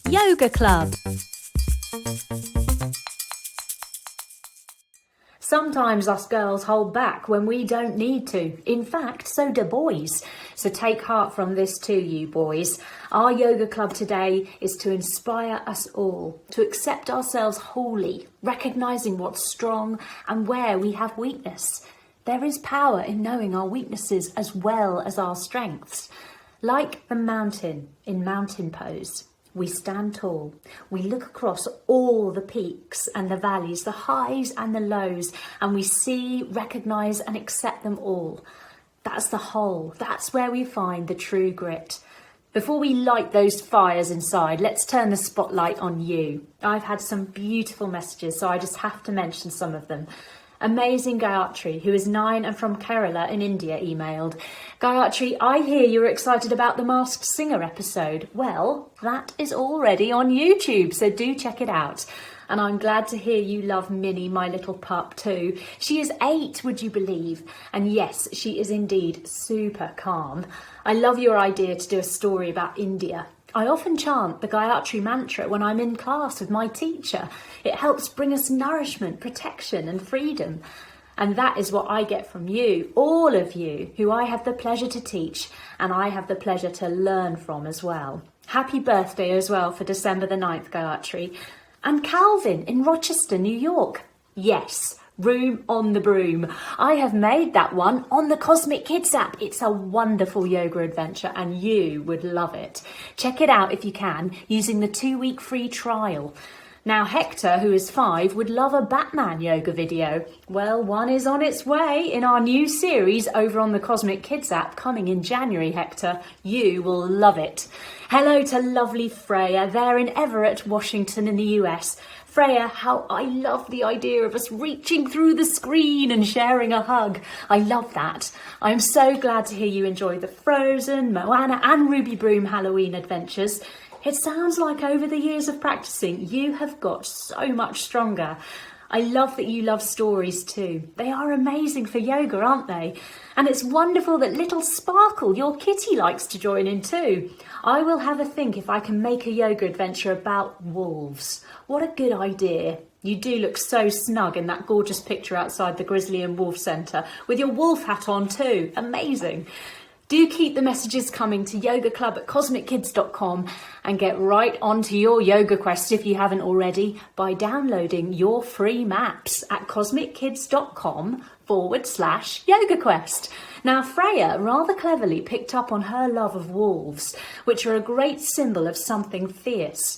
Yoga Club. Sometimes us girls hold back when we don't need to. In fact, so do boys. So take heart from this too, you boys. Our yoga club today is to inspire us all to accept ourselves wholly, recognising what's strong and where we have weakness. There is power in knowing our weaknesses as well as our strengths. Like the mountain in Mountain Pose. We stand tall, we look across all the peaks and the valleys, the highs and the lows, and we see, recognise and accept them all. That's the whole, that's where we find the true grit. Before we light those fires inside, let's turn the spotlight on you. I've had some beautiful messages, so I just have to mention some of them. Amazing Gayatri, who is 9 and from Kerala in India, emailed, Gayatri, I hear you're excited about the Masked Singer episode. Well, that is already on YouTube, so do check it out. And I'm glad to hear you love Minnie, my little pup, too. She is 8, would you believe? And yes, she is indeed super calm. I love your idea to do a story about India. I often chant the Gayatri Mantra when I'm in class with my teacher. It helps bring us nourishment, protection and freedom. And that is what I get from you, all of you, who I have the pleasure to teach and I have the pleasure to learn from as well. Happy birthday as well for December the 9th, Gayatri. And Calvin in Rochester, New York. Yes. Room on the Broom. I have made that one on the Cosmic Kids app. It's a wonderful yoga adventure and you would love it. Check it out if you can, using the 2-week free trial. Now Hector, who is 5, would love a Batman yoga video. Well, one is on its way in our new series over on the Cosmic Kids app coming in January, Hector. You will love it. Hello to lovely Freya there in Everett, Washington in the US. Freya, how I love the idea of us reaching through the screen and sharing a hug. I love that. I'm so glad to hear you enjoy the Frozen, Moana and Ruby Broom Halloween adventures. It sounds like over the years of practicing, you have got so much stronger. I love that you love stories too. They are amazing for yoga, aren't they? And it's wonderful that little Sparkle, your kitty, likes to join in too. I will have a think if I can make a yoga adventure about wolves. What a good idea. You do look so snug in that gorgeous picture outside the Grizzly and Wolf Centre, with your wolf hat on too. Amazing. Do keep the messages coming to yogaclub@cosmickids.com and get right onto your yoga quest if you haven't already by downloading your free maps at cosmickids.com/yoga quest. Now Freya rather cleverly picked up on her love of wolves, which are a great symbol of something fierce.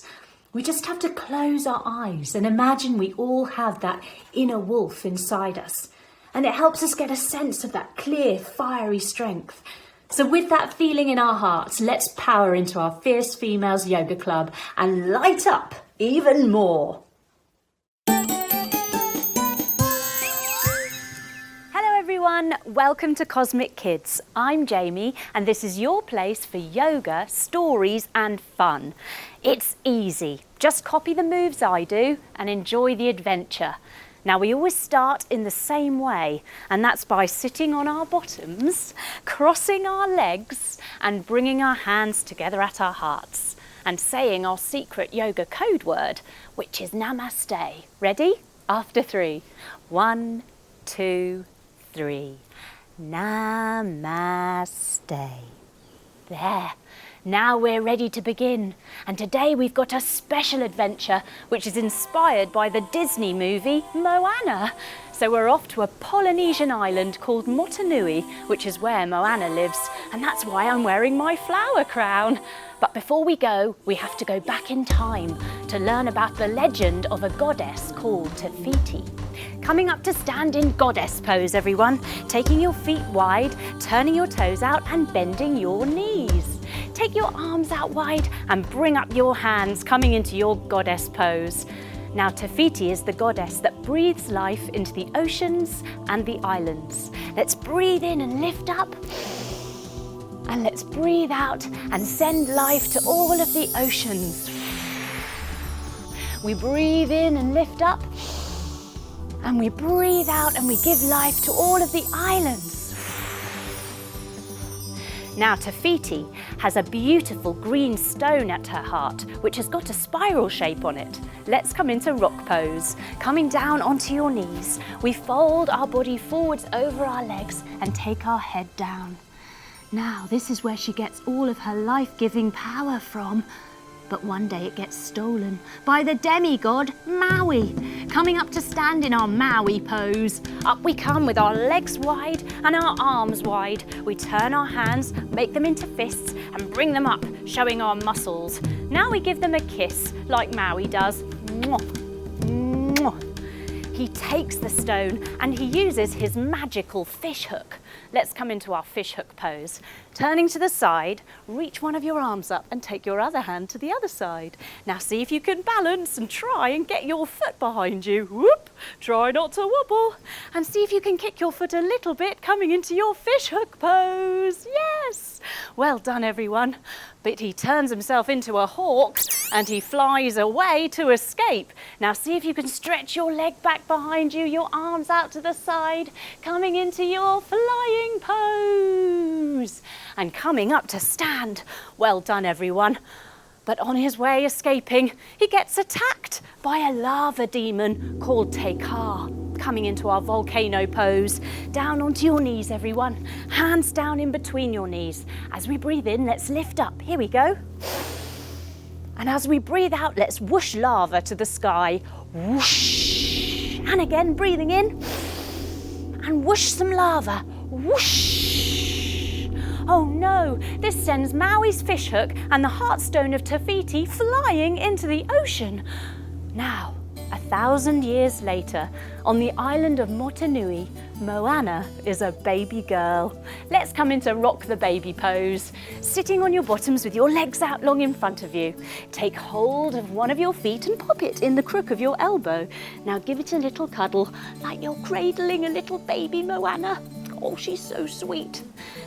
We just have to close our eyes and imagine we all have that inner wolf inside us. And it helps us get a sense of that clear, fiery strength. So with that feeling in our hearts, let's power into our Fierce Females Yoga Club and light up even more. Hello everyone, welcome to Cosmic Kids. I'm Jamie and this is your place for yoga, stories and fun. It's easy, just copy the moves I do and enjoy the adventure. Now we always start in the same way, and that's by sitting on our bottoms, crossing our legs and bringing our hands together at our hearts and saying our secret yoga code word, which is Namaste. Ready? After 3. 1, 2, 3. Namaste. There. Now we're ready to begin, and today we've got a special adventure which is inspired by the Disney movie Moana. So we're off to a Polynesian island called Motunui, which is where Moana lives, and that's why I'm wearing my flower crown. But before we go, we have to go back in time to learn about the legend of a goddess called Te Fiti. Coming up to stand in goddess pose, everyone. Taking your feet wide, turning your toes out and bending your knees. Take your arms out wide and bring up your hands, coming into your goddess pose. Now Te Fiti is the goddess that breathes life into the oceans and the islands. Let's breathe in and lift up. And let's breathe out and send life to all of the oceans. We breathe in and lift up. And we breathe out and we give life to all of the islands. Now Tafiti has a beautiful green stone at her heart, which has got a spiral shape on it. Let's come into rock pose. Coming down onto your knees, we fold our body forwards over our legs and take our head down. Now this is where she gets all of her life-giving power from. But one day it gets stolen by the demigod Maui. Coming up to stand in our Maui pose. Up we come with our legs wide and our arms wide. We turn our hands, make them into fists and bring them up, showing our muscles. Now we give them a kiss like Maui does. Mwah, mwah. He takes the stone and he uses his magical fish hook. Let's come into our fish hook pose. Turning to the side, reach one of your arms up and take your other hand to the other side. Now see if you can balance and try and get your foot behind you. Whoop! Try not to wobble. And see if you can kick your foot a little bit coming into your fish hook pose. Yes! Well done, everyone. But he turns himself into a hawk and he flies away to escape. Now see if you can stretch your leg back behind you, your arms out to the side, coming into your flying pose. And coming up to stand. Well done, everyone. But on his way escaping, he gets attacked by a lava demon called Tekar. Coming into our volcano pose. Down onto your knees, everyone. Hands down in between your knees. As we breathe in, let's lift up. Here we go. And as we breathe out, let's whoosh lava to the sky. Whoosh. And again, breathing in. And whoosh some lava. Whoosh. Oh no, this sends Maui's fish hook and the heartstone of Tafiti flying into the ocean. Now, 1,000 years later, on the island of Motunui, Moana is a baby girl. Let's come into rock the baby pose. Sitting on your bottoms with your legs out long in front of you. Take hold of one of your feet and pop it in the crook of your elbow. Now give it a little cuddle, like you're cradling a little baby Moana. Oh, she's so sweet.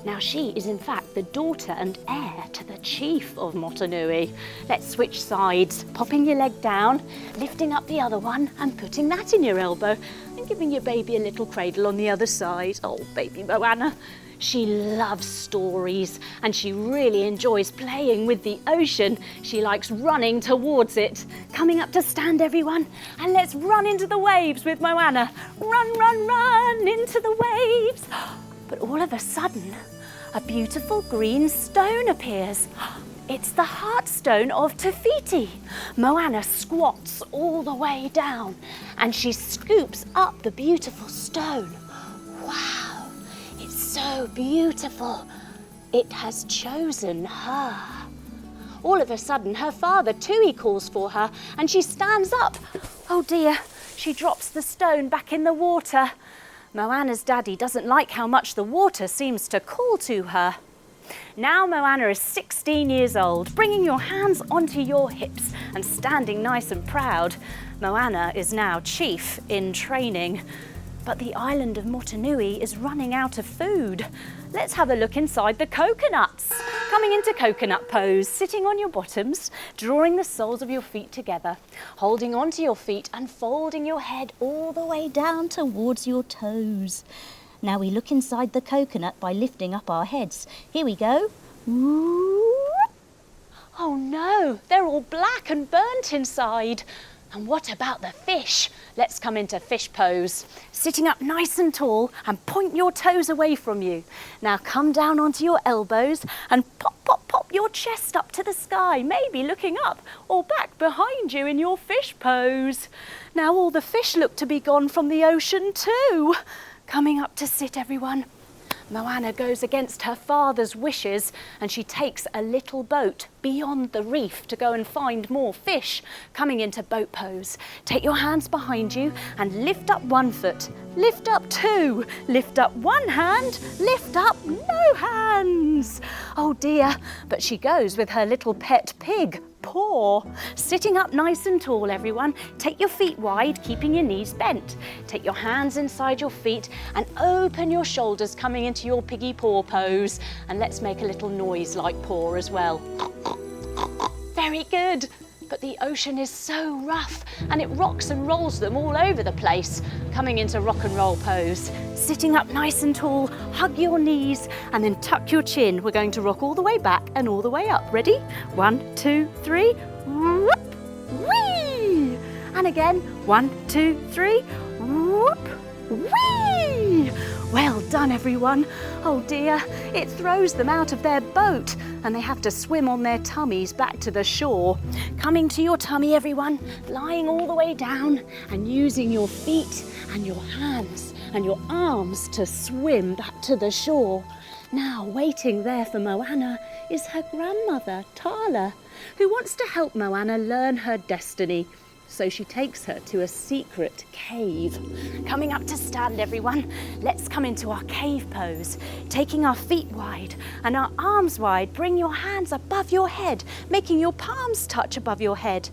Now she is in fact the daughter and heir to the chief of Motunui. Let's switch sides, popping your leg down, lifting up the other one and putting that in your elbow and giving your baby a little cradle on the other side. Oh, baby Moana. She loves stories and she really enjoys playing with the ocean. She likes running towards it. Coming up to stand, everyone, and let's run into the waves with Moana. Run, run, run into the waves. But all of a sudden, a beautiful green stone appears. It's the heartstone of Tafiti. Moana squats all the way down and she scoops up the beautiful stone. Wow. So beautiful. It has chosen her. All of a sudden, her father Tui calls for her and she stands up. Oh dear, she drops the stone back in the water. Moana's daddy doesn't like how much the water seems to call to her. Now Moana is 16 years old, bringing your hands onto your hips and standing nice and proud. Moana is now chief in training. But the island of Motunui is running out of food. Let's have a look inside the coconuts. Coming into coconut pose, sitting on your bottoms, drawing the soles of your feet together, holding onto your feet and folding your head all the way down towards your toes. Now we look inside the coconut by lifting up our heads. Here we go. Ooh. Oh no, they're all black and burnt inside. And what about the fish? Let's come into fish pose. Sitting up nice and tall and point your toes away from you. Now come down onto your elbows and pop, pop, pop your chest up to the sky, maybe looking up or back behind you in your fish pose. Now all the fish look to be gone from the ocean too. Coming up to sit, everyone. Moana goes against her father's wishes and she takes a little boat beyond the reef to go and find more fish. Coming into boat pose. Take your hands behind you and lift up one foot, lift up two, lift up one hand, lift up no hands. Oh dear, but she goes with her little pet pig, Paw. Sitting up nice and tall, everyone. Take your feet wide, keeping your knees bent. Take your hands inside your feet and open your shoulders, coming into your piggy paw pose. And let's make a little noise like Paw as well. Very good. but the ocean is so rough and it rocks and rolls them all over the place. Coming into rock and roll pose. Sitting up nice and tall, hug your knees and then tuck your chin. We're going to rock all the way back and all the way up. Ready? 1, 2, 3. Whoop! Whee! And again, 1, 2, 3. Whoop! Whee! Well done, everyone. Oh dear, it throws them out of their boat and they have to swim on their tummies back to the shore. Coming to your tummy, everyone, lying all the way down and using your feet and your hands and your arms to swim back to the shore. Now, waiting there for Moana is her grandmother, Tala, who wants to help Moana learn her destiny. So she takes her to a secret cave. Coming up to stand, everyone. Let's come into our cave pose. Taking our feet wide and our arms wide. Bring your hands above your head, making your palms touch above your head.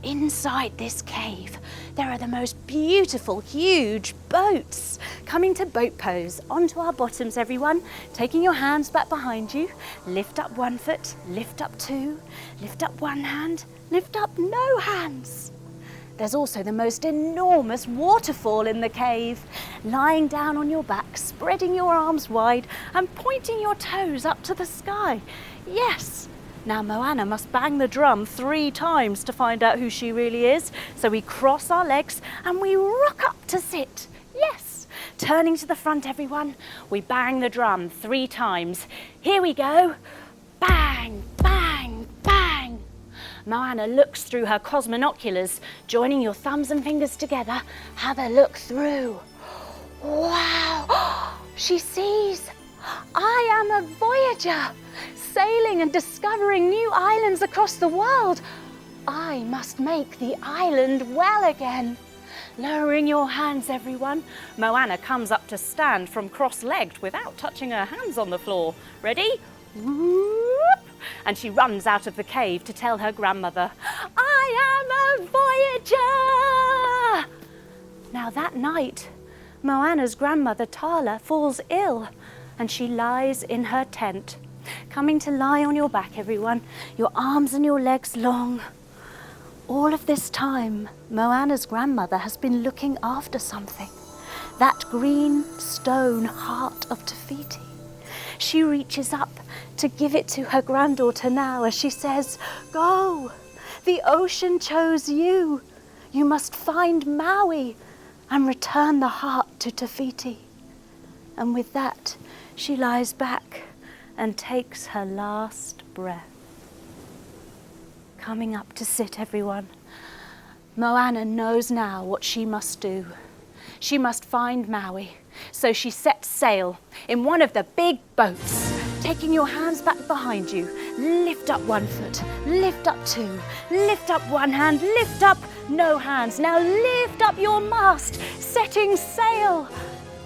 Inside this cave, there are the most beautiful, huge boats. Coming to boat pose, onto our bottoms, everyone. Taking your hands back behind you. Lift up one foot, lift up two, lift up one hand, lift up no hands. There's also the most enormous waterfall in the cave. Lying down on your back, spreading your arms wide and pointing your toes up to the sky. Yes! Now Moana must bang the drum 3 times to find out who she really is. So we cross our legs and we rock up to sit. Yes! Turning to the front, everyone. We bang the drum 3 times. Here we go. Bang, bang, bang. Moana looks through her cosmonoculars, joining your thumbs and fingers together. Have a look through. Wow! She sees. I am a voyager, sailing and discovering new islands across the world. I must make the island well again. Lowering your hands, everyone. Moana comes up to stand from cross-legged without touching her hands on the floor. Ready? Whoop! And she runs out of the cave to tell her grandmother, I am a voyager! Now that night, Moana's grandmother Tala falls ill and she lies in her tent. Coming to lie on your back, everyone, your arms and your legs long. All of this time, Moana's grandmother has been looking after something. That green stone heart of Te Fiti. She reaches up to give it to her granddaughter now as she says, Go! The ocean chose you. You must find Maui and return the heart to Te Fiti. And with that, she lies back and takes her last breath. Coming up to sit, everyone. Moana knows now what she must do. She must find Maui. So she sets sail in one of the big boats. Taking your hands back behind you, lift up one foot, lift up two, lift up one hand, lift up no hands. Now lift up your mast, setting sail.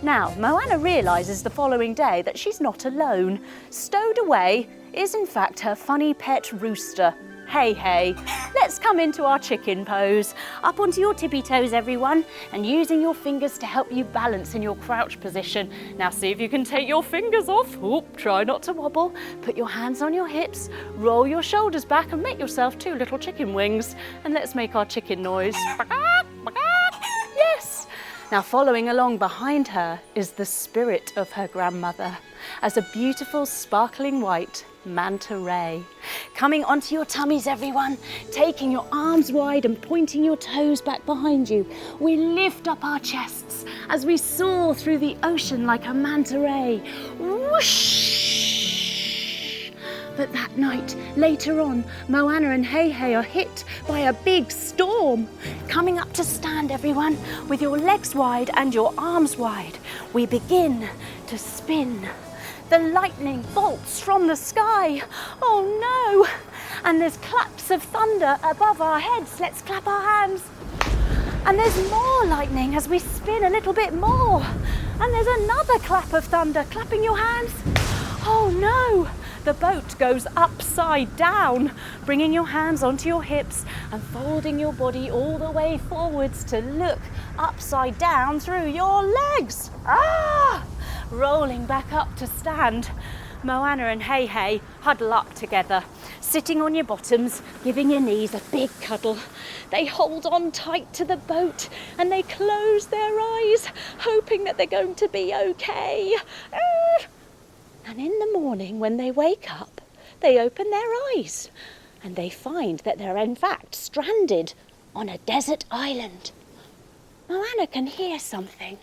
Now, Moana realises the following day that she's not alone. Stowed away is in fact her funny pet rooster. Hey, hey, let's come into our chicken pose. Up onto your tippy toes, everyone, and using your fingers to help you balance in your crouch position. Now see if you can take your fingers off. Oop, try not to wobble. Put your hands on your hips, roll your shoulders back and make yourself 2 little chicken wings. And let's make our chicken noise. Yes! Now following along behind her is the spirit of her grandmother as a beautiful sparkling white manta ray. Coming onto your tummies, everyone, taking your arms wide and pointing your toes back behind you. We lift up our chests as we soar through the ocean like a manta ray. Whoosh! But that night, later on, Moana and Hei Hei are hit by a big storm. Coming up to stand, everyone, with your legs wide and your arms wide. We begin to spin. The lightning bolts from the sky. Oh no! And there's claps of thunder above our heads. Let's clap our hands. And there's more lightning as we spin a little bit more. And there's another clap of thunder. Clapping your hands. Oh no! The boat goes upside down, bringing your hands onto your hips and folding your body all the way forwards to look upside down through your legs. Ah! Rolling back up to stand. Moana and Hey Hey huddle up together, sitting on your bottoms, giving your knees a big cuddle. They hold on tight to the boat and they close their eyes, hoping that they're going to be okay. And in the morning, when they wake up, they open their eyes and they find that they're in fact stranded on a desert island. Moana can hear something,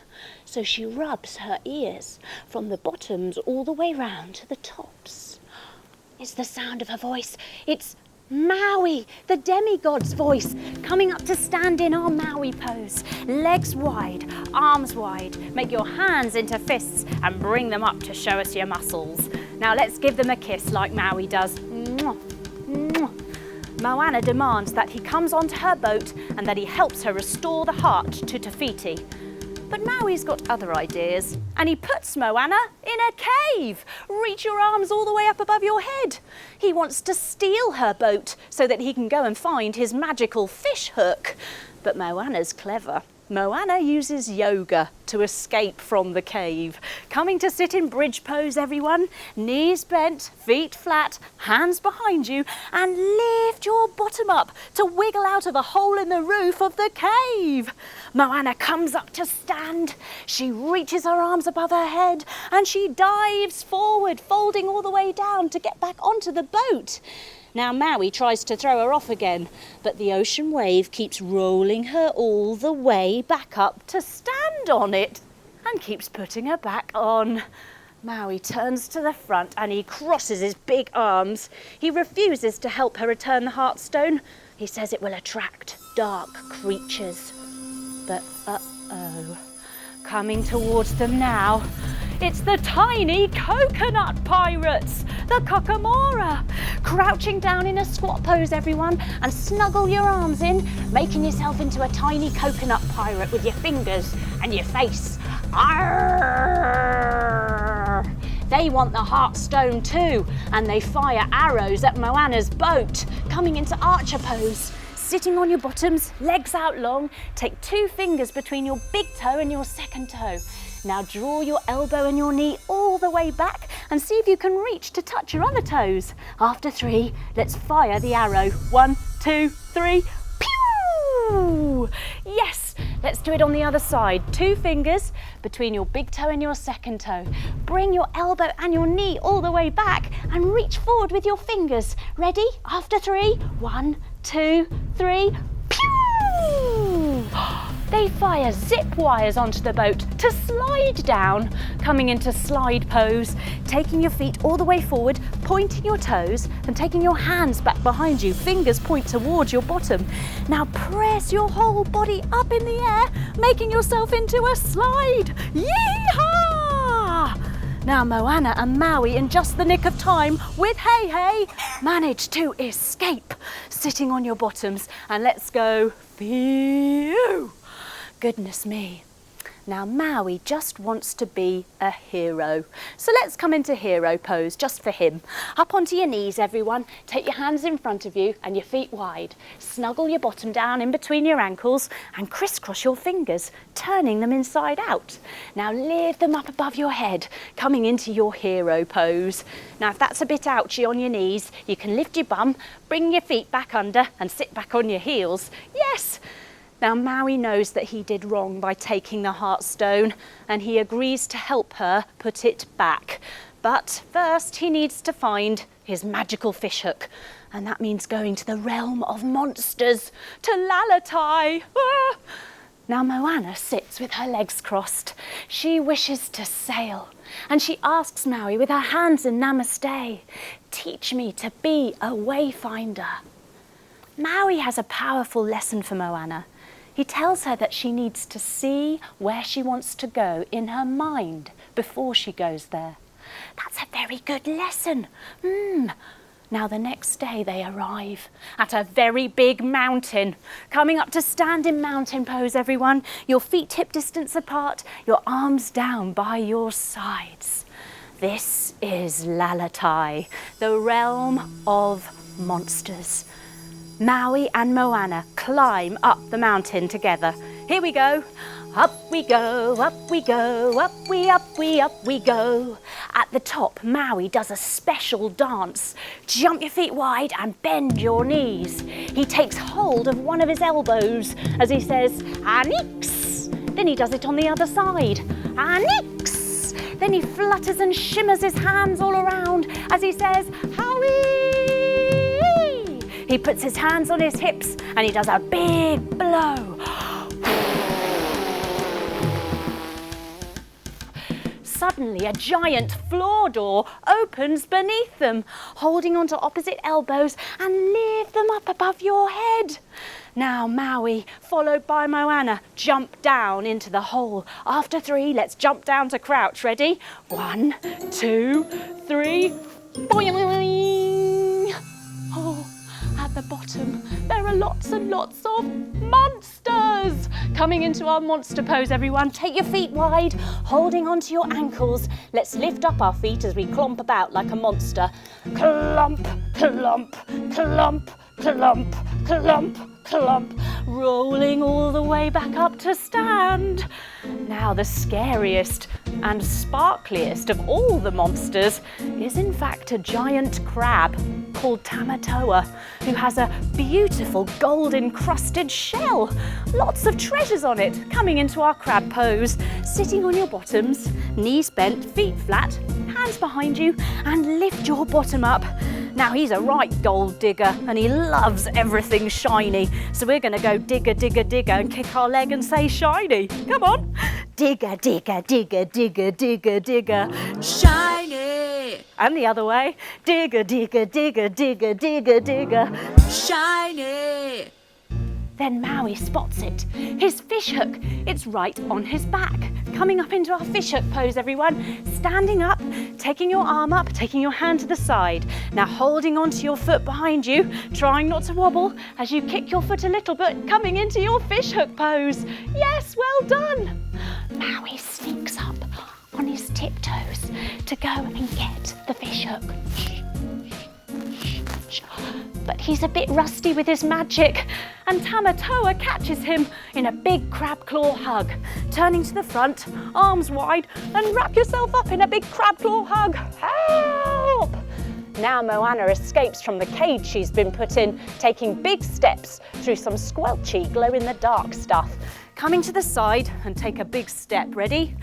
so she rubs her ears from the bottoms all the way round to the tops. It's the sound of her voice. It's Maui, the demigod's voice, coming up to stand in our Maui pose. Legs wide, arms wide. Make your hands into fists and bring them up to show us your muscles. Now let's give them a kiss like Maui does. Mwah, mwah. Moana demands that he comes onto her boat and that he helps her restore the heart to Te Fiti. But Maui's got other ideas, and he puts Moana in a cave. Reach your arms all the way up above your head. He wants to steal her boat so that he can go and find his magical fish hook. But Moana's clever. Moana uses yoga to escape from the cave. Coming to sit in bridge pose, everyone. Knees bent, feet flat, hands behind you, and lift your bottom up to wiggle out of a hole in the roof of the cave. Moana comes up to stand. She reaches her arms above her head and she dives forward, folding all the way down to get back onto the boat. Now Maui tries to throw her off again, but the ocean wave keeps rolling her all the way back up to stand on it and keeps putting her back on. Maui turns to the front and he crosses his big arms. He refuses to help her return the heartstone. He says it will attract dark creatures. But uh-oh, coming towards them now, it's the tiny coconut pirates, the Kakamora. Crouching down in a squat pose, everyone, and snuggle your arms in, making yourself into a tiny coconut pirate with your fingers and your face. Arrgh! They want the heartstone too, and they fire arrows at Moana's boat. Coming into archer pose. Sitting on your bottoms, legs out long, take 2 fingers between your big toe and your second toe. Now draw your elbow and your knee all the way back and see if you can reach to touch your other toes. After 3, let's fire the arrow. 1, 2, 3, pew! Yes, let's do it on the other side. 2 fingers between your big toe and your second toe. Bring your elbow and your knee all the way back and reach forward with your fingers. Ready? After 3, 1, 2, 3, pew! They fire zip wires onto the boat to slide down. Coming into slide pose, taking your feet all the way forward, pointing your toes and taking your hands back behind you. Fingers point towards your bottom. Now press your whole body up in the air, making yourself into a slide. Yee-haw! Now Moana and Maui, in just the nick of time, with Hey Hey, manage to escape. Sitting on your bottoms, and let's go. Phew! Goodness me. Now Maui just wants to be a hero. So let's come into hero pose just for him. Up onto your knees, everyone. Take your hands in front of you and your feet wide. Snuggle your bottom down in between your ankles and crisscross your fingers, turning them inside out. Now lift them up above your head, coming into your hero pose. Now if that's a bit ouchy on your knees, you can lift your bum, bring your feet back under and sit back on your heels. Yes! Now Maui knows that he did wrong by taking the heartstone and he agrees to help her put it back. But first he needs to find his magical fishhook, and that means going to the realm of monsters, to Lalatai. Ah! Now Moana sits with her legs crossed. She wishes to sail and she asks Maui with her hands in Namaste, teach me to be a wayfinder. Maui has a powerful lesson for Moana. He tells her that she needs to see where she wants to go in her mind before she goes there. That's a very good lesson. Now the next day they arrive at a very big mountain. Coming up to stand in mountain pose, everyone. Your feet hip distance apart, your arms down by your sides. This is Lalatai, the realm of monsters. Maui and Moana climb up the mountain together. Here we go. Up we go, up we go, up we go. At the top, Maui does a special dance. Jump your feet wide and bend your knees. He takes hold of one of his elbows as he says, Anix. Then he does it on the other side, Anix. Then he flutters and shimmers his hands all around as he says, Howie. He puts his hands on his hips and he does a big blow. Suddenly, a giant floor door opens beneath them, holding onto opposite elbows and lift them up above your head. Now Maui, followed by Moana, jump down into the hole. After 3, let's jump down to crouch. Ready? 1, 2, 3. Boing! Oh, at the bottom, there are lots and lots of monsters. Coming into our monster pose, everyone. Take your feet wide, holding onto your ankles. Let's lift up our feet as we clomp about like a monster. Clump, clump, clump, clump, clump, clump, rolling all the way back up to stand. Now the scariest and sparkliest of all the monsters is in fact a giant crab called Tamatoa, who has a beautiful gold encrusted shell. Lots of treasures on it. Coming into our crab pose, sitting on your bottoms, knees bent, feet flat, hands behind you, and lift your bottom up. Now he's a right gold digger and he loves everything shiny. So we're going to go digger, digger, digger and kick our leg and say shiny. Come on. Digger, digger, digger, digger, digger, digger. Shiny! And the other way. Digger, digger, digger, digger, digger, digger. Shiny! Then Maui spots it. His fish hook. It's right on his back. Coming up into our fish hook pose, everyone. Standing up, taking your arm up, taking your hand to the side. Now holding onto your foot behind you, trying not to wobble as you kick your foot a little bit, coming into your fish hook pose. Yes, well done. Maui sneaks up on his tiptoes to go and get the fish hook. But he's a bit rusty with his magic, and Tamatoa catches him in a big crab claw hug. Turning to the front, arms wide, and wrap yourself up in a big crab claw hug. Help! Now Moana escapes from the cage she's been put in, taking big steps through some squelchy glow-in-the-dark stuff. Coming to the side and take a big step. Ready?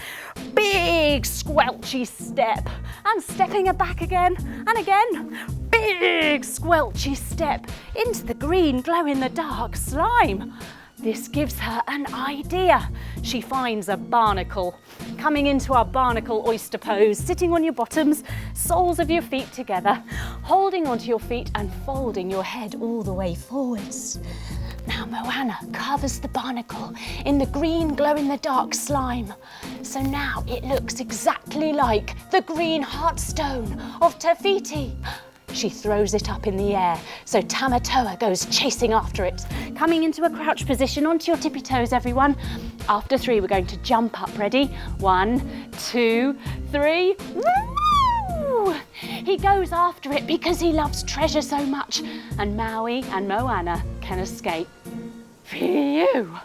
Big squelchy step. And stepping it back again and again. Big squelchy step into the green glow-in-the-dark slime. This gives her an idea. She finds a barnacle. Coming into our barnacle oyster pose, sitting on your bottoms, soles of your feet together, holding onto your feet and folding your head all the way forwards. Now Moana covers the barnacle in the green glow-in-the-dark slime. So now it looks exactly like the green heart stone of Te Fiti. She throws it up in the air, so Tamatoa goes chasing after it. Coming into a crouch position onto your tippy toes, everyone. After 3, we're going to jump up. Ready? 1, 2, 3. Woo! He goes after it because he loves treasure so much, and Maui and Moana can escape. Phew!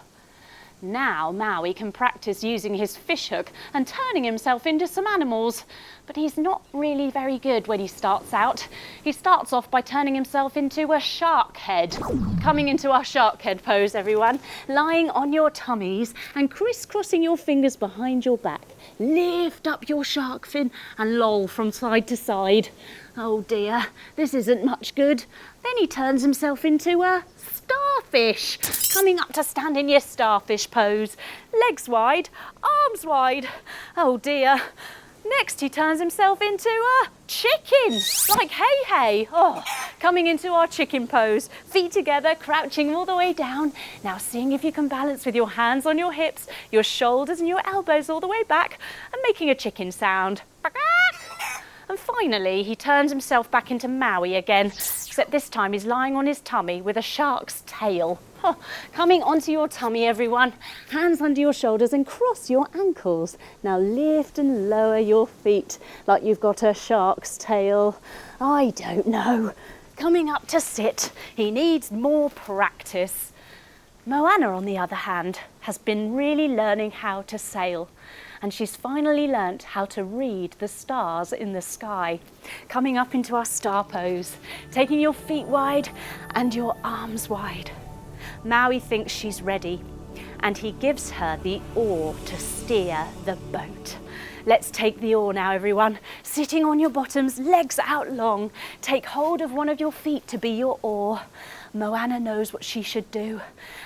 Now Maui can practice using his fish hook and turning himself into some animals. But he's not really very good when he starts out. He starts off by turning himself into a shark head. Coming into our shark head pose, everyone. Lying on your tummies and crisscrossing your fingers behind your back. Lift up your shark fin and loll from side to side. Oh dear, this isn't much good. Then he turns himself into a starfish. Coming up to stand in your starfish pose. Legs wide, arms wide. Oh dear. Next, he turns himself into a chicken, like hey hey. Oh, coming into our chicken pose, feet together, crouching all the way down. Now seeing if you can balance with your hands on your hips, your shoulders and your elbows all the way back, and making a chicken sound. And finally, he turns himself back into Maui again, except this time he's lying on his tummy with a shark's tail. Oh, coming onto your tummy, everyone. Hands under your shoulders and cross your ankles. Now lift and lower your feet like you've got a shark's tail. I don't know. Coming up to sit. He needs more practice. Moana, on the other hand, has been really learning how to sail, and she's finally learnt how to read the stars in the sky. Coming up into our star pose, taking your feet wide and your arms wide. Maui thinks she's ready, and he gives her the oar to steer the boat. Let's take the oar now, everyone. Sitting on your bottoms, legs out long. Take hold of one of your feet to be your oar. Moana knows what she should do,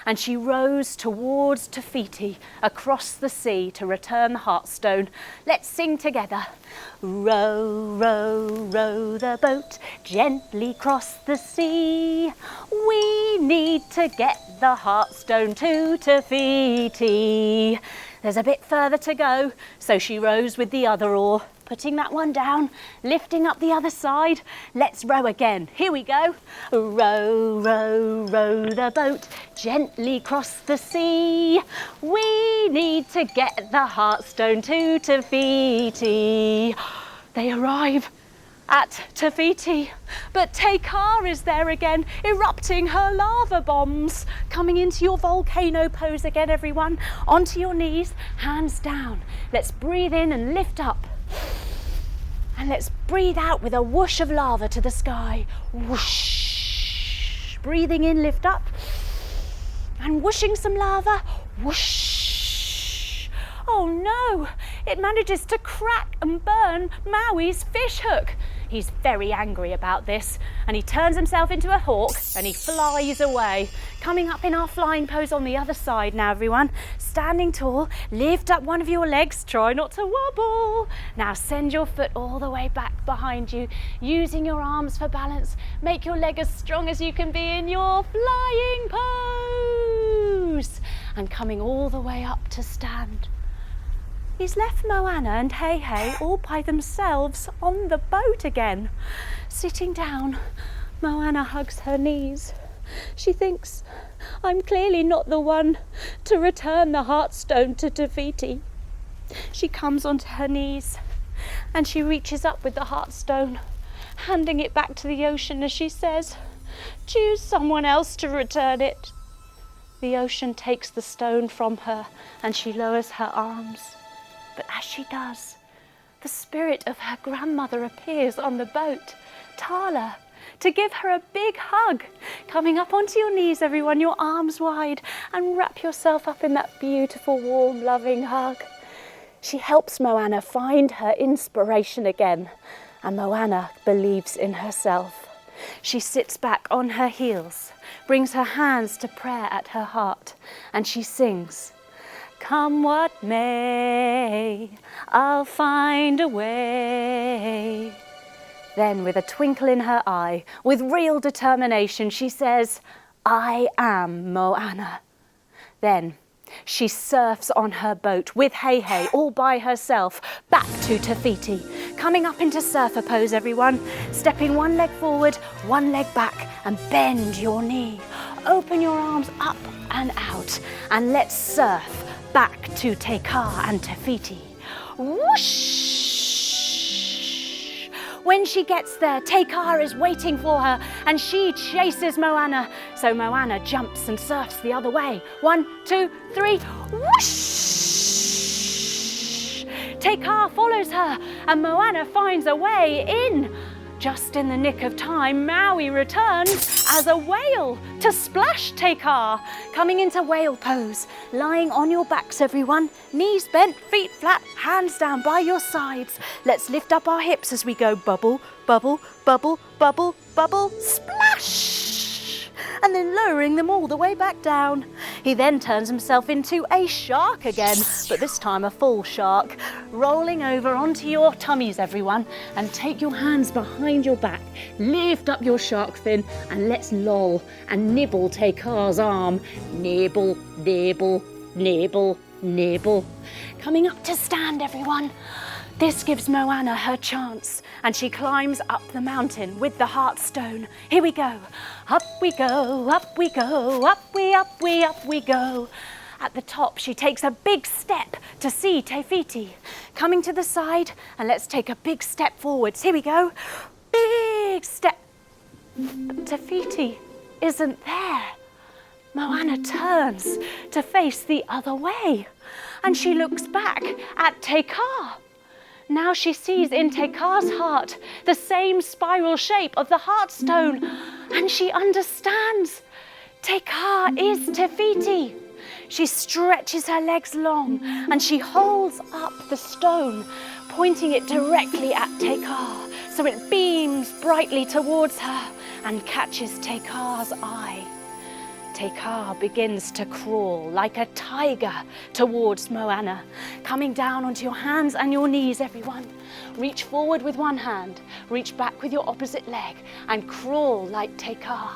and she rows towards Te Fiti across the sea to return the Heartstone. Let's sing together. Row, row, row the boat gently cross the sea. We need to get the Heartstone to Te Fiti. There's a bit further to go, so she rows with the other oar, putting that one down, lifting up the other side. Let's row again. Here we go. Row, row, row the boat gently cross the sea. We need to get the Heartstone to Te Fiti. They arrive at Te Fiti, but Te Kā is there again, erupting her lava bombs. Coming into your volcano pose again, everyone. Onto your knees, hands down. Let's breathe in and lift up. And let's breathe out with a whoosh of lava to the sky. Whoosh. Breathing in, lift up. And whooshing some lava. Whoosh. Oh no, it manages to crack and burn Maui's fish hook. He's very angry about this, and he turns himself into a hawk and he flies away. Coming up in our flying pose on the other side now, everyone. Standing tall, lift up one of your legs, try not to wobble. Now send your foot all the way back behind you, using your arms for balance. Make your leg as strong as you can be in your flying pose. And coming all the way up to stand. He's left Moana and Hei Hei all by themselves on the boat again. Sitting down, Moana hugs her knees. She thinks, I'm clearly not the one to return the Heartstone to Te Fiti. She comes onto her knees and she reaches up with the Heartstone, handing it back to the ocean as she says, choose someone else to return it. The ocean takes the stone from her and she lowers her arms. But as she does, the spirit of her grandmother appears on the boat, Tala, to give her a big hug. Coming up onto your knees, everyone, your arms wide, and wrap yourself up in that beautiful, warm, loving hug. She helps Moana find her inspiration again, and Moana believes in herself. She sits back on her heels, brings her hands to prayer at her heart, and she sings, come what may, I'll find a way. Then with a twinkle in her eye, with real determination, she says, I am Moana. Then she surfs on her boat with Hei Hei all by herself back to Te Fiti. Coming up into surfer pose, everyone. Stepping one leg forward, one leg back, and bend your knee. Open your arms up and out, and let's surf back to Te Kā and Te Fiti. Whoosh! When she gets there, Te Kā is waiting for her and she chases Moana. So Moana jumps and surfs the other way. 1, 2, 3, whoosh! Te Kā follows her and Moana finds a way in. Just in the nick of time, Maui returns as a whale to splash Te Kā. Coming into whale pose, lying on your backs, everyone. Knees bent, feet flat, hands down by your sides. Let's lift up our hips as we go bubble, bubble, bubble, bubble, bubble, splash! And then lowering them all the way back down. He then turns himself into a shark again, but this time a full shark. Rolling over onto your tummies, everyone, and take your hands behind your back. Lift up your shark fin and let's loll and nibble Te Kā's arm. Nibble, nibble, nibble, nibble. Coming up to stand, everyone. This gives Moana her chance, and she climbs up the mountain with the Heartstone. Here we go. Up we go, up we go, up we go. At the top, she takes a big step to see Te Fiti. Coming to the side, and let's take a big step forwards. Here we go. Big step. But Te Fiti isn't there. Moana turns to face the other way, and she looks back at Te Kā. Now she sees in Te Kā's heart the same spiral shape of the heartstone, and she understands. Te Kā is Te Fiti. She stretches her legs long and she holds up the stone, pointing it directly at Te Kā, so it beams brightly towards her and catches Te Kā's eye. Te Kā begins to crawl like a tiger towards Moana. Coming down onto your hands and your knees, everyone. Reach forward with one hand, reach back with your opposite leg and crawl like Te Kā.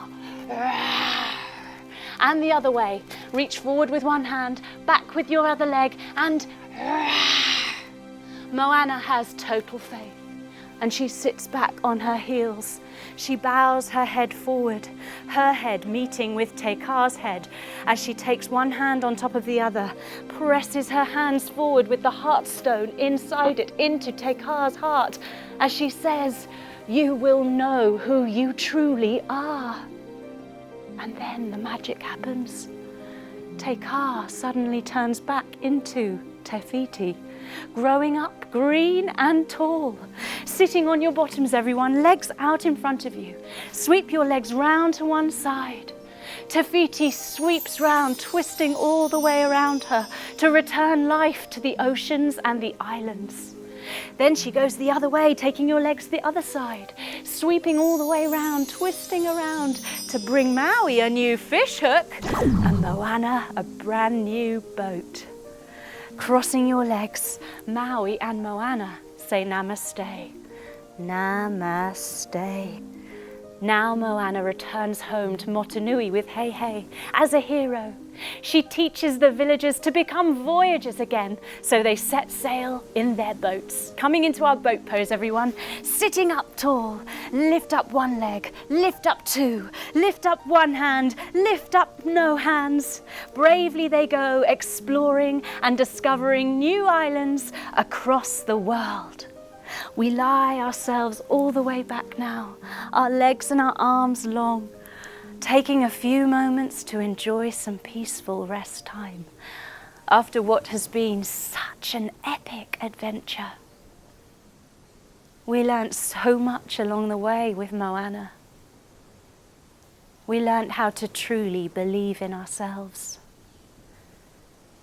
And the other way. Reach forward with one hand, back with your other leg, and Moana has total faith, and she sits back on her heels. She bows her head forward, her head meeting with Te Kā's head, as she takes one hand on top of the other, presses her hands forward with the heartstone inside it into Te Kā's heart, as she says, "You will know who you truly are." And then the magic happens. Te Kā suddenly turns back into Te Fiti, growing up green and tall. Sitting on your bottoms, everyone, legs out in front of you. Sweep your legs round to one side. Te Fiti sweeps round, twisting all the way around her to return life to the oceans and the islands. Then she goes the other way, taking your legs the other side, sweeping all the way around, twisting around to bring Maui a new fish hook and Moana a brand new boat. Crossing your legs, Maui and Moana say namaste. Namaste. Now Moana returns home to Motunui with Hei as a hero. She teaches the villagers to become voyagers again, so they set sail in their boats. Coming into our boat pose, everyone. Sitting up tall, lift up one leg, lift up two, lift up one hand, lift up no hands. Bravely they go, exploring and discovering new islands across the world. We lie ourselves all the way back now, our legs and our arms long, taking a few moments to enjoy some peaceful rest time after what has been such an epic adventure. We learnt so much along the way with Moana. We learnt how to truly believe in ourselves.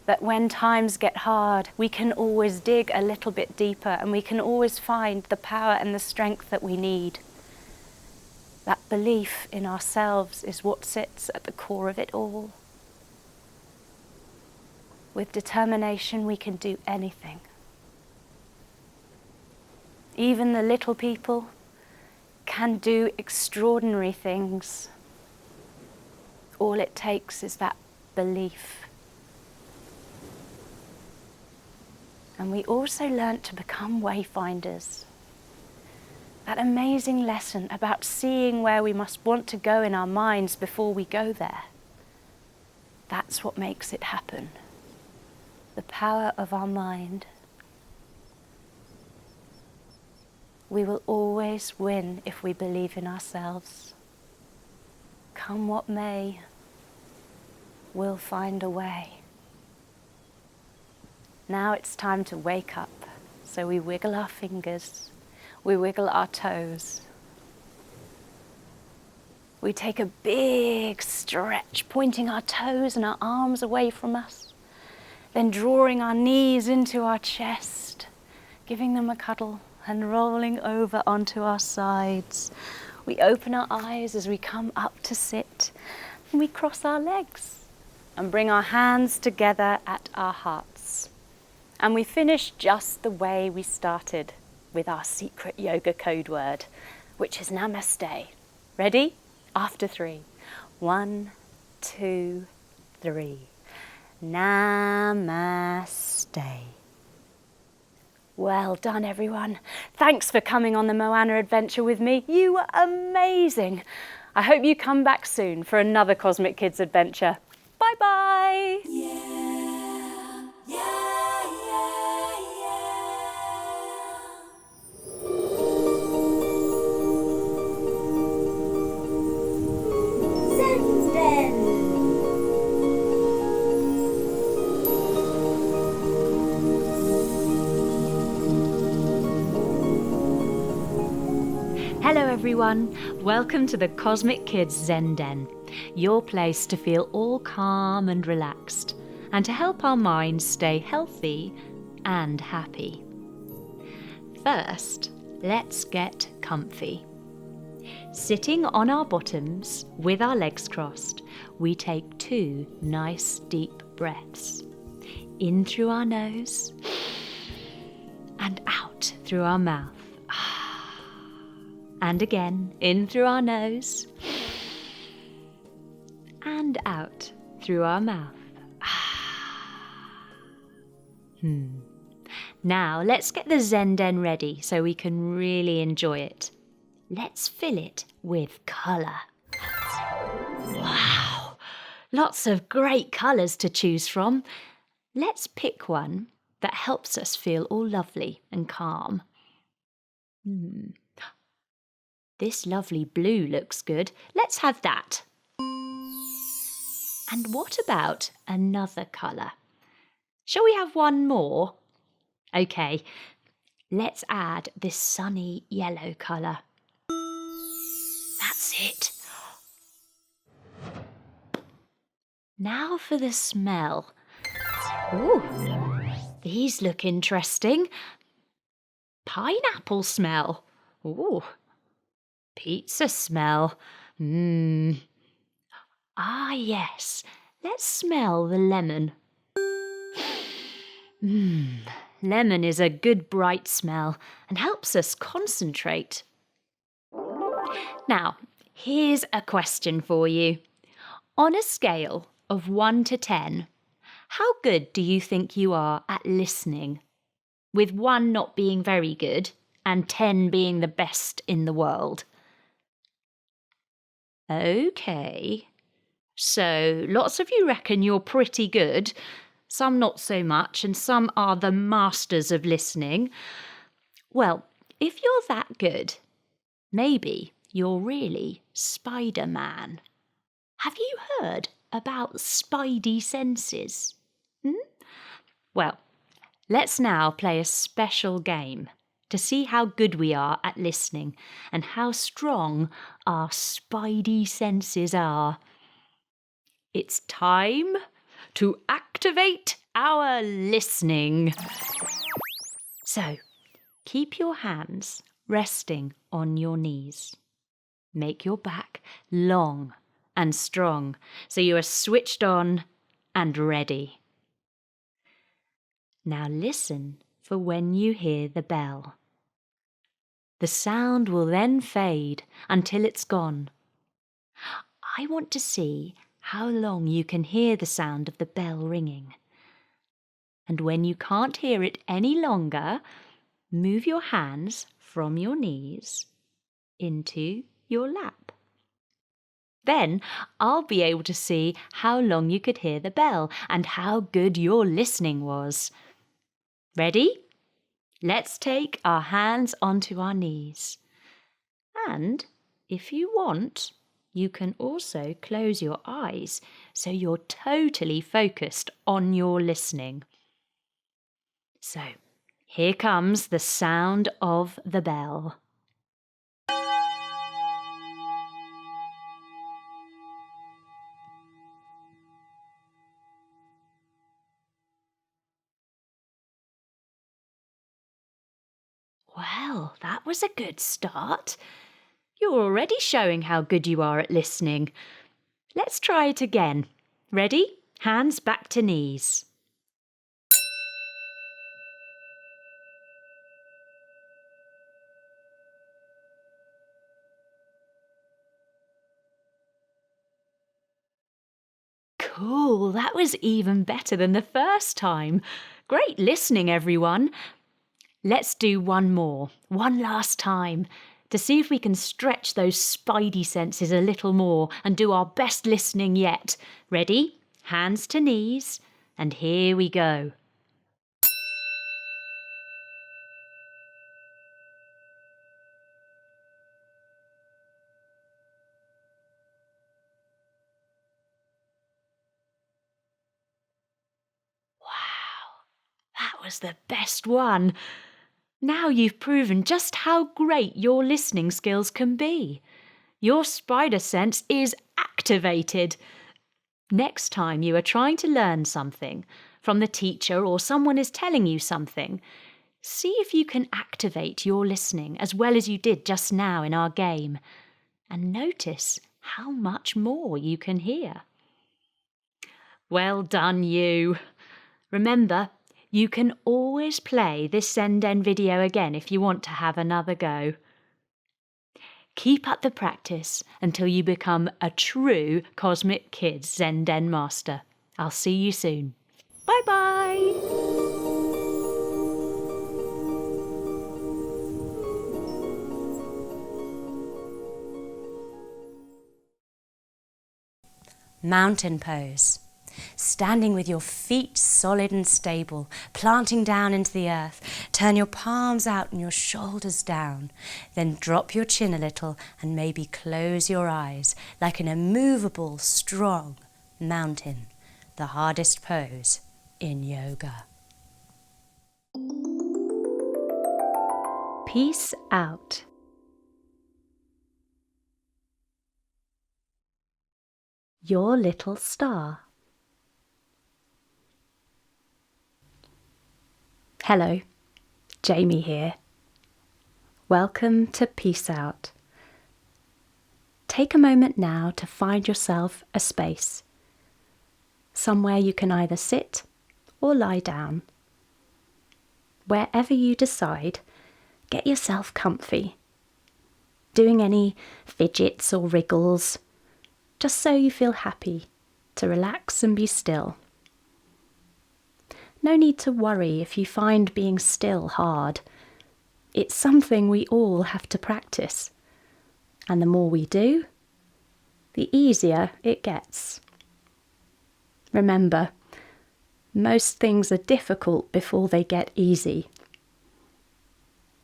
That when times get hard, we can always dig a little bit deeper and we can always find the power and the strength that we need. That belief in ourselves is what sits at the core of it all. With determination, we can do anything. Even the little people can do extraordinary things. All it takes is that belief. And we also learnt to become wayfinders. That amazing lesson about seeing where we must want to go in our minds before we go there. That's what makes it happen. The power of our mind. We will always win if we believe in ourselves. Come what may, we'll find a way. Now it's time to wake up, so we wiggle our fingers, we wiggle our toes. We take a big stretch, pointing our toes and our arms away from us, then drawing our knees into our chest, giving them a cuddle and rolling over onto our sides. We open our eyes as we come up to sit, and we cross our legs and bring our hands together at our hearts. And we finish just the way we started, with our secret yoga code word, which is namaste. Ready? After 3. 1, 2, 3. Namaste. Well done, everyone. Thanks for coming on the Moana adventure with me. You were amazing. I hope you come back soon for another Cosmic Kids adventure. Bye-bye. Zen Den. everyone. Welcome to the Cosmic Kids Zen Den, your place to feel all calm and relaxed, and to help our minds stay healthy and happy. First, let's get comfy. Sitting on our bottoms with our legs crossed, we take 2 nice deep breaths. In through our nose and out through our mouth. And again, in through our nose and out through our mouth. Now let's get the Zen Den ready so we can really enjoy it. Let's fill it with colour. Wow! Lots of great colours to choose from. Let's pick one that helps us feel all lovely and calm. This lovely blue looks good. Let's have that. And what about another colour? Shall we have one more? Okay, let's add this sunny yellow colour. That's it. Now for the smell. Ooh, these look interesting. Pineapple smell. Ooh, pizza smell. Ah, yes. Let's smell the lemon. Lemon is a good bright smell and helps us concentrate. Now, here's a question for you. On a scale of 1 to 10, how good do you think you are at listening? With 1 not being very good and 10 being the best in the world. Okay, so lots of you reckon you're pretty good, some not so much, and some are the masters of listening. Well, if you're that good, maybe you're really Spider-Man. Have you heard about spidey senses? Well, let's now play a special game to see how good we are at listening and how strong our spidey senses are. It's time to activate our listening. So, keep your hands resting on your knees. Make your back long and strong so you are switched on and ready. Now listen for when you hear the bell. The sound will then fade until it's gone. I want to see how long you can hear the sound of the bell ringing. And when you can't hear it any longer, move your hands from your knees into your lap. Then I'll be able to see how long you could hear the bell and how good your listening was. Ready? Let's take our hands onto our knees. And if you want, you can also close your eyes so you're totally focused on your listening. So, here comes the sound of the bell. Well, that was a good start. You're already showing how good you are at listening. Let's try it again. Ready? Hands back to knees. Cool, that was even better than the first time. Great listening, everyone. Let's do one last time, to see if we can stretch those spidey senses a little more and do our best listening yet. Ready? Hands to knees, and here we go. Wow, that was the best one. Now you've proven just how great your listening skills can be. Your spider sense is activated. Next time you are trying to learn something from the teacher or someone is telling you something, see if you can activate your listening as well as you did just now in our game, and notice how much more you can hear. Well done, you. Remember, you can always play this Zen Den video again if you want to have another go. Keep up the practice until you become a true Cosmic Kids Zen Den master. I'll see you soon. Bye-bye! Mountain pose. Standing with your feet solid and stable, planting down into the earth. Turn your palms out and your shoulders down. Then drop your chin a little and maybe close your eyes like an immovable, strong mountain. The hardest pose in yoga. Peace out. Your little star. Hello, Jamie here. Welcome to Peace Out. Take a moment now to find yourself a space, somewhere you can either sit or lie down. Wherever you decide, get yourself comfy, doing any fidgets or wriggles, just so you feel happy to relax and be still. No need to worry if you find being still hard. It's something we all have to practice. And the more we do, the easier it gets. Remember, most things are difficult before they get easy.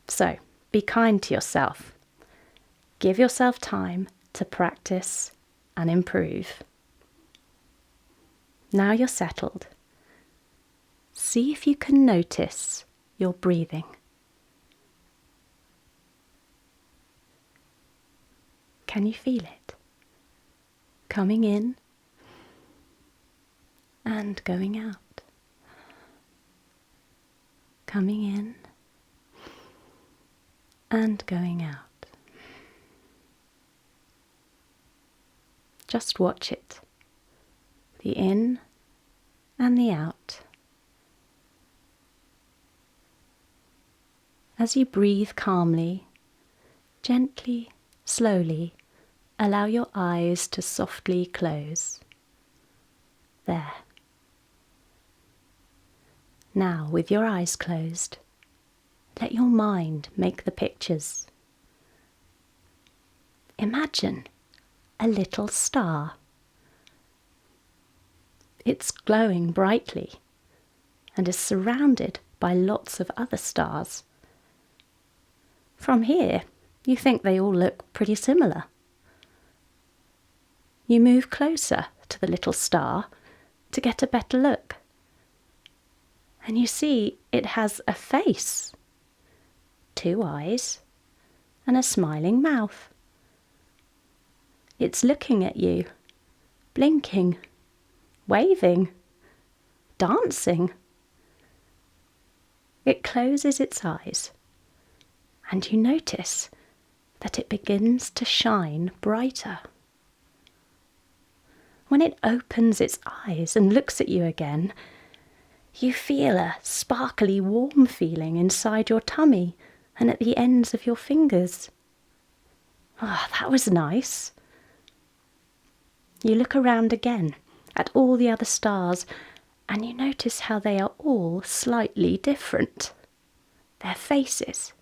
So, be kind to yourself. Give yourself time to practice and improve. Now you're settled. See if you can notice your breathing. Can you feel it? Coming in and going out. Coming in and going out. Just watch it. The in and the out. As you breathe calmly, gently, slowly, allow your eyes to softly close. There. Now, with your eyes closed, let your mind make the pictures. Imagine a little star. It's glowing brightly and is surrounded by lots of other stars. From here, you think they all look pretty similar. You move closer to the little star to get a better look. And you see it has a face, 2 eyes, and a smiling mouth. It's looking at you, blinking, waving, dancing. It closes its eyes, and you notice that it begins to shine brighter. When it opens its eyes and looks at you again, you feel a sparkly, warm feeling inside your tummy and at the ends of your fingers. Ah, that was nice. You look around again at all the other stars and you notice how they are all slightly different. Their faces,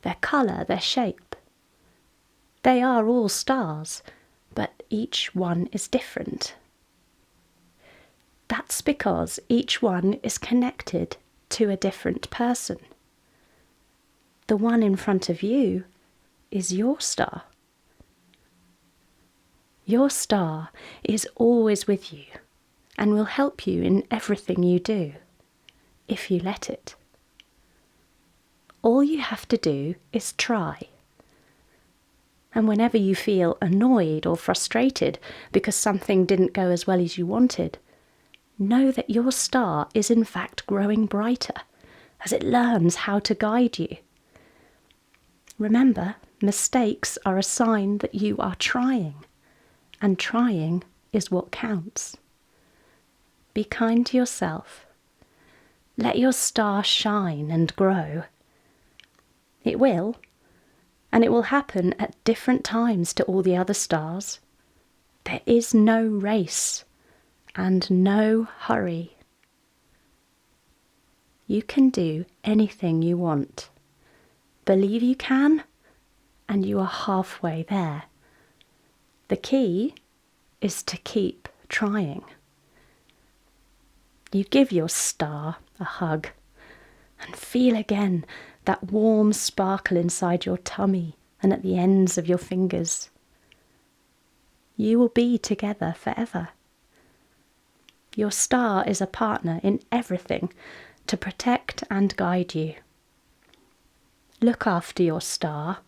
their colour, their shape. They are all stars, but each one is different. That's because each one is connected to a different person. The one in front of you is your star. Your star is always with you and will help you in everything you do, if you let it. All you have to do is try. And whenever you feel annoyed or frustrated because something didn't go as well as you wanted, know that your star is in fact growing brighter as it learns how to guide you. Remember, mistakes are a sign that you are trying, and trying is what counts. Be kind to yourself. Let your star shine and grow. It will, and it will happen at different times to all the other stars. There is no race and no hurry. You can do anything you want. Believe you can, and you are halfway there. The key is to keep trying. You give your star a hug and feel again that warm sparkle inside your tummy and at the ends of your fingers. You will be together forever. Your star is a partner in everything to protect and guide you. Look after your star,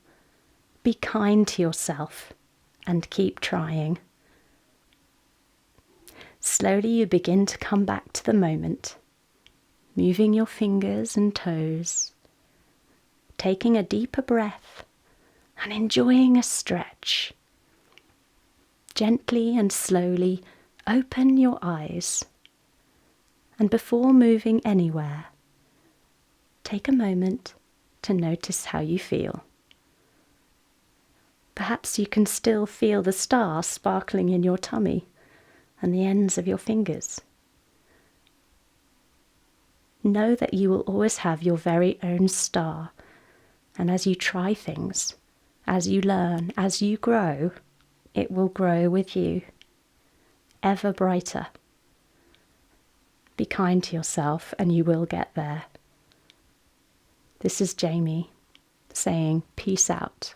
be kind to yourself, and keep trying. Slowly you begin to come back to the moment, moving your fingers and toes, taking a deeper breath and enjoying a stretch. Gently and slowly open your eyes, and before moving anywhere, take a moment to notice how you feel. Perhaps you can still feel the star sparkling in your tummy and the ends of your fingers. Know that you will always have your very own star, and as you try things, as you learn, as you grow, it will grow with you, ever brighter. Be kind to yourself and you will get there. This is Jamie saying peace out.